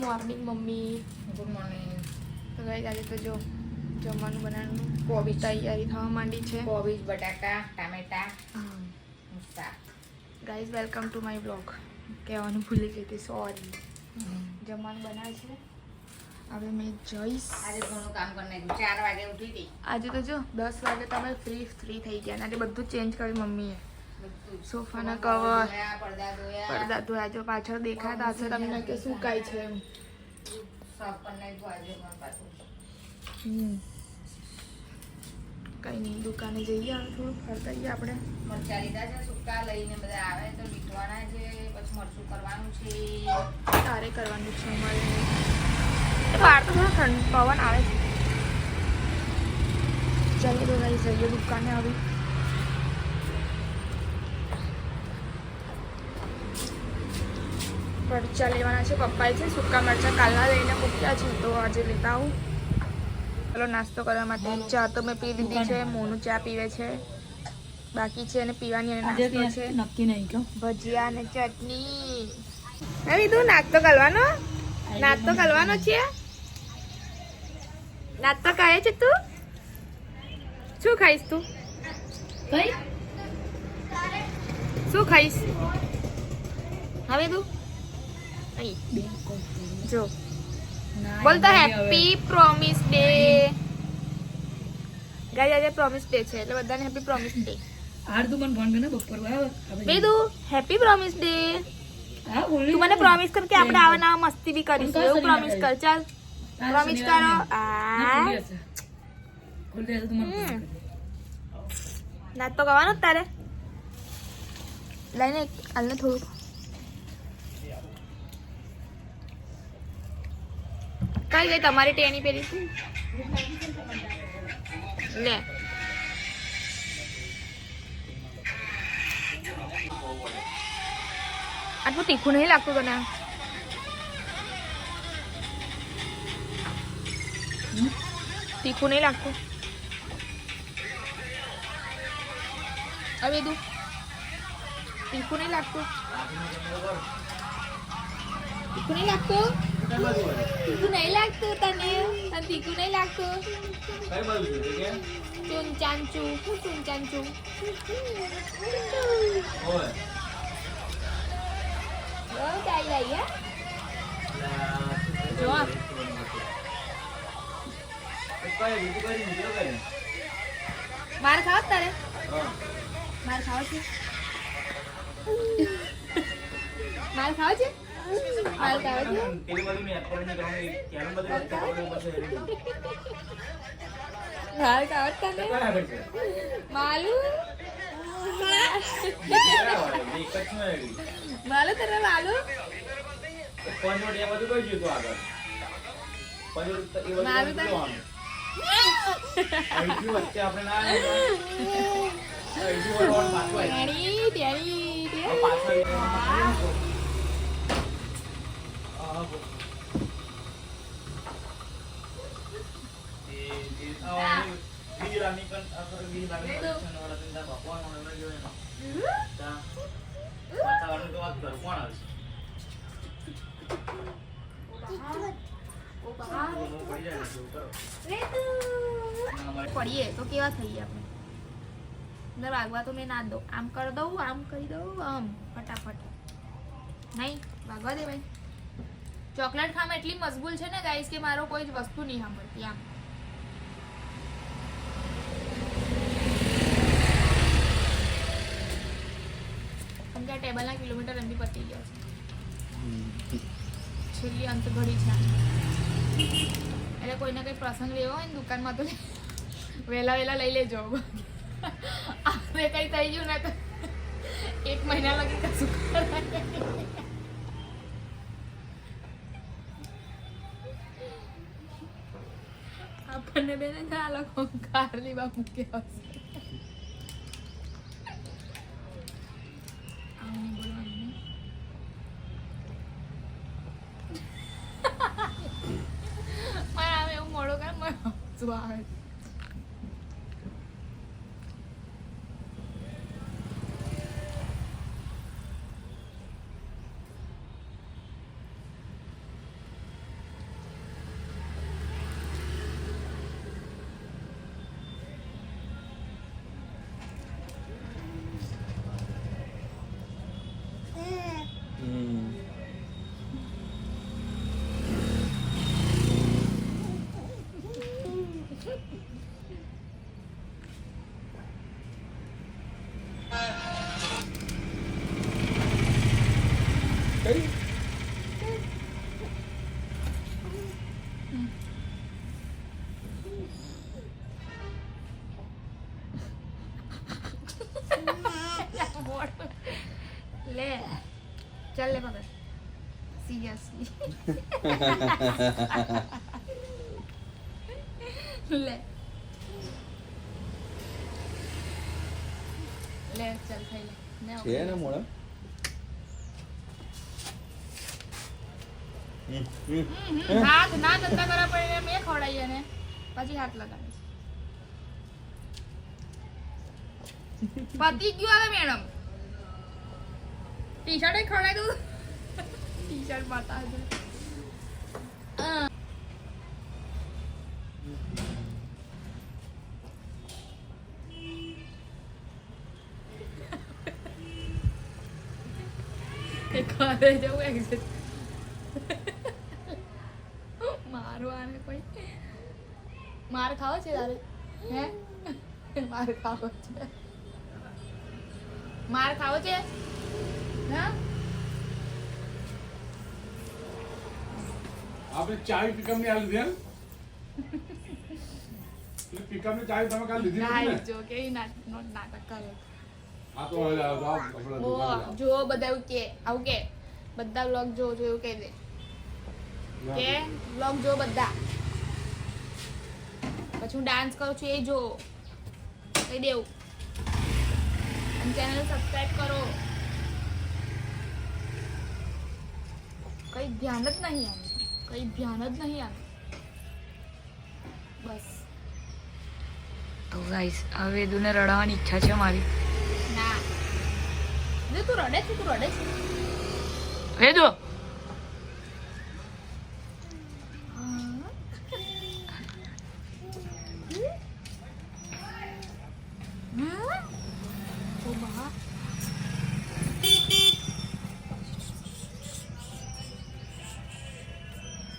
Morning mummy. Good morning. તો guys આજે તો જો જમવાનું બનાવવાનું કોબી તૈયારી થવા માંડી છે. કોબીજ, બટાકા, ટામેટા, શાક. Guys welcome to my blog. કહેવાનું ભૂલી ગઈ હતી, સોરી. જમવાનું બનાવે છે. હવે મેં જઈશ. આજે ઘણું કામ કરી નાખ્યું. 4 વાગે ઉઠી હતી. આજે તો જો 10 વાગે તમે ફ્રી થઈ ગયા. આજે બધું ચેન્જ કર્યું મમ્મીએ. સોફાના કવર, પડદા ધોયા. જો પાછળ દેખાતા હશે તમને કે શું કાંઈ છે એમ. કઈ નહીં, દુકાને જઈએ હવે થોડું ફરતા જઈએ આપણે. મરચા લીધા છે સૂકા, લઈને બધા આવે તો લીધવાના છે. પછી મરચું કરવાનું છે. તારે કરવાનું છે અમારે. બહાર તો થોડો ઠંડ પવન આવે છે. ચાલો તો ગાઈસ જઈએ દુકાને હવે. મરચા લેવાના છે. પપ્પાએ છે સૂકા મરચા કાલના લઈને મૂક્યા છે, તો આજે લેતા આવું. ચાલો નાસ્તો કરવા માટે ચા તો મેં પી લીધી છે. મોનું ચા પીવે છે, બાકી છે અને પીવાની અને નાસ્તો છે નક્કી નહીં કહો. ભજીયા અને ચટણી. હવે તું નાસ્તો કરવાનો છે. નાસ્તો કરે છે તું? શું ખાઈશ તું? કઈ શું ખાઈશ હવે તું? જો બોલતો હેપી પ્રોમિસ ડે. ગાઈસ આજે પ્રોમિસ ડે છે એટલે બધાને હેપી પ્રોમિસ ડે. હાર તું મને ફોન કરે બપોર બરાબર. બેદુ હેપી પ્રોમિસ ડે. હા બોલી. તું મને પ્રોમિસ કર કે આપણે આવા નવા મસ્તી બી કરીશું. એવું પ્રોમિસ કર. ચાલ પ્રોમિસ કરો. ખોલી તું મને નાસ્તો કરવાનો તારે લઈને હાલને થોડું. કઈ ગઈ તમારી ટેણી પેલી લે. આટલું તીખું નહીં લાગતું તને? તીખું નહીં લાગતું? હવે તું તીખું નહીં લાગતું? તીખું નહીં લાગતું? તીખું નહીં લાગતું તને? તીખું નહીં લાગતું? ચૂંચાંચું શું ચૂંચાંચું? માર ખાવ તારે? માર ખાવ છે? માર ખાવ છે? માર ખાવ છે? માર ખાવ તને? માલુ માલુ તને માલુ મારું તને પડીએ તો કેવા થઈએ આપણે? અંદર વાગવા તો મેં ના દઉં. આમ કરી દઉં, આમ કરી દઉં, આમ ફટાફટ. નહીં વાગવા દે ભાઈ. ચોકલેટ ખાવામાં એટલી મશગુલ છે ને ગાઈસ કે મારો કોઈ જ વસ્તુ નહીં સાંભળતી. આમ કેમ કે આ ટેબલના કિલોમીટર એમની પતી ગયા છે. છેલ્લી અંત ઘડી છે એટલે કોઈને કંઈ પ્રસંગ લેવો હોય ને દુકાનમાં તો વહેલા લઈ લેજો. આપણે કંઈ થઈ ગયું ને તો 1 મહિના લગી કશું આપણને બેને આ લોકો કાર લેવા મૂક્યા હશે. એવું મોડો કર મને હસવું આવે. લે પકડ સિરિયસલી લે લે ચાલ ખાઈ લે છે ને મોડા હાથ ના ધંધા કરવા પડે મેં ખવડાવી અને પછી હાથ લગાડે પતી ગયું હવે મેડમ ટી શર્ટ ખવડાવી દઉં ટી શર્ટ બતાવજો ઘરે જવું એક્ઝેક્ટ મારું આને કોઈ માર ખાવો છે તારે હે માર ખાવો છે માર ખાવો છે હા આપણે ચાવી પિકઅપ ની આ લીધી એમ પિકઅપ ની ચાવી તમે કાલ લીધી નથી ને જો કે નાટક કરે આ તો હવે આપણે ઓ જો બધા એવું કે આવું કે બધા વ્લોગ જો એવું કહી દે કે વ્લોગ જો બધા પછી હું ડાન્સ કરું છું એ જો કહી દેવું અને ચેનલ સબસ્ક્રાઇબ કરો કઈ ધ્યાન જ નહીં આવે કઈ ધ્યાન જ નહીં આવે બસ તો ગાઈસ હવે વેદુને રડાવવાની ઈચ્છા છે મારી ના જો તું રડે છે વેદુ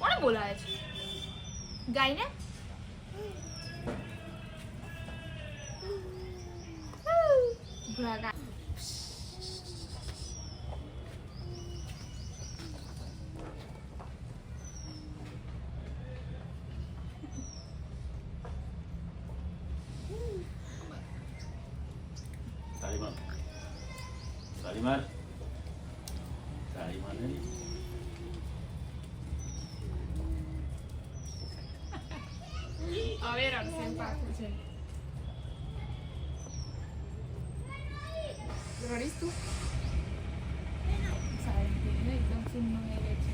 કોણ બોલાવે છે ગાયને ભૂલા ગાય હવે રડશે પાકું છે રડીશ તું સારી એકદમ સુંદર મેળે છે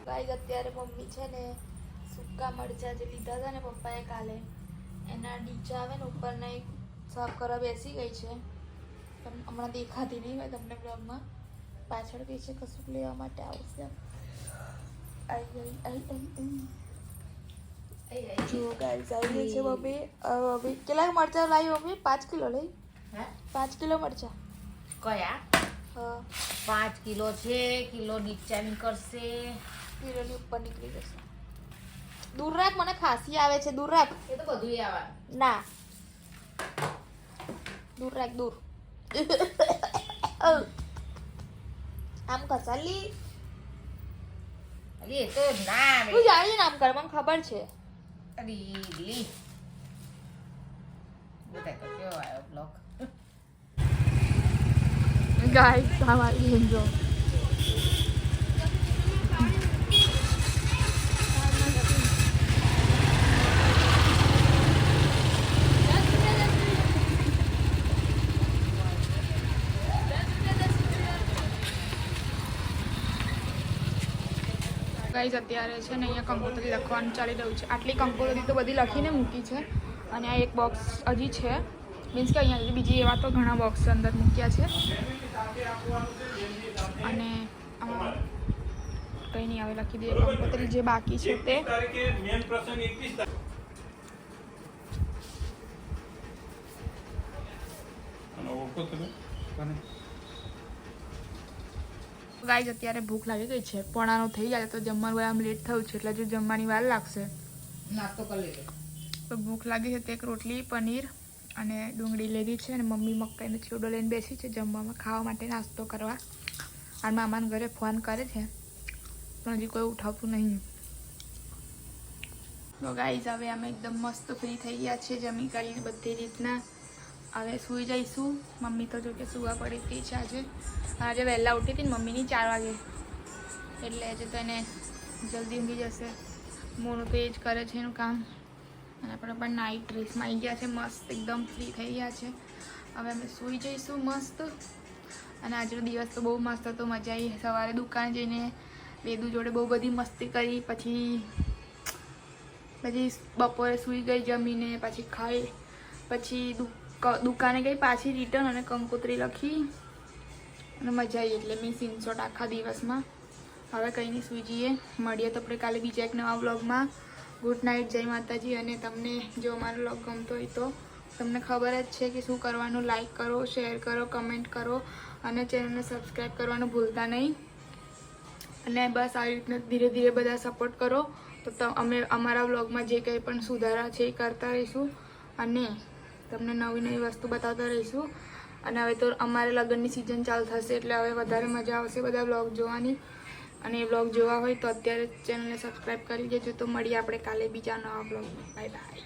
ગાઈસ અત્યારે મમ્મી છે ને સૂકા મરચા જે લીધા હતા ને પપ્પાએ કાલે એના ડીચા આવે ને ઉપરના એક સાફ કરવા બેસી ગઈ છે હમણાં દેખાતી નહીં હોય તમને બ્લોગમાં પાછળ ગઈ છે કશુંક લેવા માટે આવશે જો ગાઈસ આવી ગઈ છે મમ્મી મમ્મી કેટલા મરચા લાવી મમ્મી 5 કિલો લઈ 5 કિલો મરચા કયા હા 5 કિલો છે કિલો ડીચા નીકળશે કિલોની ઉપર નીકળી જશે દૂર રાખ મને ખાંસી આવે છે દૂર રાખ એ તો બધું આવે ના દૂર રાખ દૂર આમ કસાલી અલી એ તો ના આવે તું જાણી નામ કર મને ખબર છે અલી બતા તો કેવો આવ્યો બ્લોક ગાઈસ હમારી જો ગાઈસ અત્યારે છે ને અહીંયા કંકોત્રી લખવાનું ચાલી રહ્યું છે આટલી કંકોત્રી તો બધી લખીને મૂકી છે અને આ એક બોક્સ હજી છે મીન્સ કે અહીંયા બીજી એવા તો ઘણા બોક્સ અંદર મૂક્યા છે અને કંઈ નહીં આવે લખી દઈએ કંકોત્રી જે બાકી છે તે ગાઈસ અત્યારે ભૂખ લાગી ગઈ છે પોણાનું થઈ જાય તો જમવાનું આમ લેટ થયું છે એટલે જો જમવાની વાર લાગશે નાસ્તો કરી લેજો તો ભૂખ લાગી છે તો એક રોટલી પનીર અને ડુંગળી લીધી છે અને મમ્મી મકાઈનો ચીવડો લઈને બેસી છે જમવામાં ખાવા માટે નાસ્તો કરવા. અને મામાના ઘરે ફોન કરે છે પણ હજી કોઈ ઉઠાવતું નહીં. તો ગાઈઝ હવે અમે એકદમ મસ્ત ફ્રી થઈ ગયા છે જમી કરીને બધી રીતના. હવે સૂઈ જઈશું. મમ્મી તો જો કે સૂવા પડી હતી છે આજે વહેલા ઉઠી હતી ને મમ્મીની 4 વાગે એટલે આજે તો એને જલ્દી ઊંઘી જશે. મોનું તો એ જ કરે છે એનું કામ. અને આપણે પણ નાઇટ ડ્રેસમાં આવી ગયા છે મસ્ત એકદમ ફ્રી થઈ ગયા છે. હવે અમે સૂઈ જઈશું મસ્ત. અને આજનો દિવસ તો બહુ મસ્ત હતો, મજા આવી. સવારે દુકાન જઈને વેદુ જોડે બહુ બધી મસ્તી કરી, પછી બપોરે સૂઈ ગઈ જમીને, પછી ખાઈ, પછી દુકાને ગઈ પાછી રિટર્ન અને કંકોત્રી લખી અને મજા આવી. એટલે મેં સ્ક્રીનશોટ આખા દિવસમાં. હવે કંઈ નહીં, સૂઈ જઈએ. મળીએ તો આપણે કાલે બીજા એક નવા વ્લોગમાં. ગુડ નાઇટ, જય માતાજી. અને તમને જો અમારો વ્લોગ ગમતો હોય તો તમને ખબર જ છે કે શું કરવાનું. લાઈક કરો, શેર કરો, કમેન્ટ કરો અને ચેનલને સબસ્ક્રાઈબ કરવાનું ભૂલતા નહીં. અને બસ આવી રીતના ધીરે ધીરે બધા સપોર્ટ કરો તો અમે અમારા વ્લોગમાં જે કંઈ પણ સુધારા છે એ કરતા રહીશું અને તમને નવી નવી વસ્તુ બતાવતા રહીશું. અને હવે તો અમારે લગ્નની સિઝન ચાલુ થશે એટલે હવે વધારે મજા આવશે બધા વ્લોગ જોવાની. અને એ વ્લોગ જોવા હોય તો અત્યારે ચેનલને સબસ્ક્રાઈબ કરી દેજો. તો મળીએ આપણે કાલે બીજા નવા વ્લોગમાં. Bye bye.